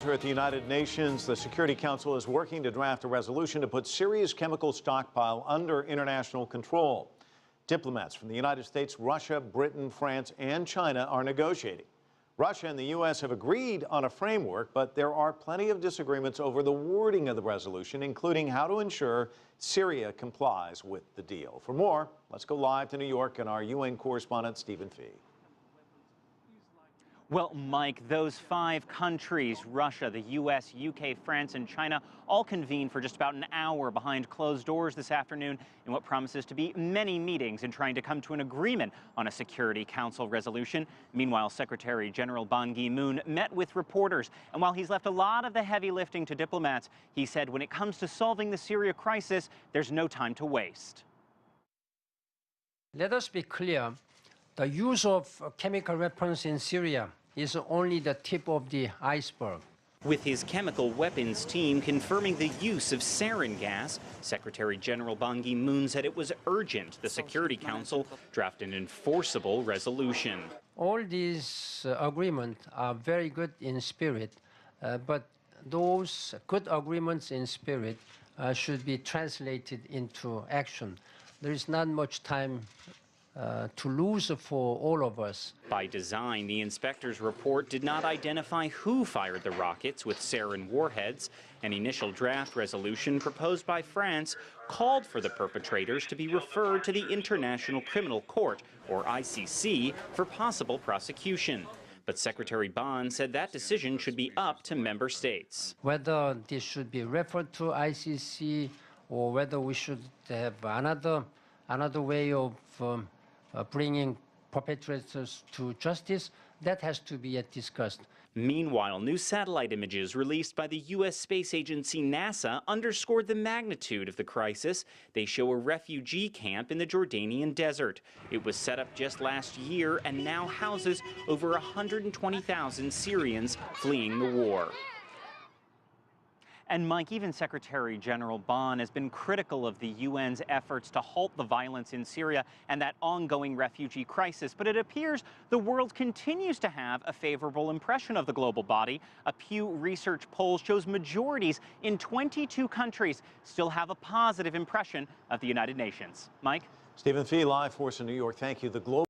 Winter at the United Nations, the Security Council is working to draft a resolution to put Syria's chemical stockpile under international control. Diplomats from the United States, Russia, Britain, France, and China are negotiating. Russia and the U.S. have agreed on a framework, but there are plenty of disagreements over the wording of the resolution, including how to ensure Syria complies with the deal. For more, let's go live to New York and our UN correspondent, Stephen Fee. Well, Mike, those 5 countries, Russia, the U.S., UK, France, and China, all convened for just about an hour behind closed doors this afternoon in what promises to be many meetings in trying to come to an agreement on a Security Council resolution. Meanwhile, Secretary General Ban Ki-moon met with reporters, and while he's left a lot of the heavy lifting to diplomats, he said when it comes to solving the Syria crisis, there's no time to waste. Let us be clear. The use of chemical weapons in Syria is only the tip of the iceberg. With his chemical weapons team confirming the use of sarin gas, Secretary General Ban Ki-moon said it was urgent the Security Council draft an enforceable resolution. All these agreements are very good in spirit, but those good agreements in spirit should be translated into action. There is not much time to lose for all of us. By design, the inspector's report did not identify who fired the rockets with sarin warheads. An initial draft resolution proposed by France called for the perpetrators to be referred to the International Criminal Court, or ICC, for possible prosecution. But Secretary Ban said that decision should be up to member states. Whether this should be referred to ICC or whether we should have another way of bringing perpetrators to justice, that has to be yet discussed. Meanwhile, new satellite images released by the U.S. space agency NASA underscored the magnitude of the crisis. They show a refugee camp in the Jordanian desert. It was set up just last year and now houses over 120,000 Syrians fleeing the war. And Mike, even Secretary General Ban has been critical of the UN's efforts to halt the violence in Syria and that ongoing refugee crisis. But it appears the world continues to have a favorable impression of the global body. A Pew Research poll shows majorities in 22 countries still have a positive impression of the United Nations. Mike? Stephen Fee, live for us in New York. Thank you. The global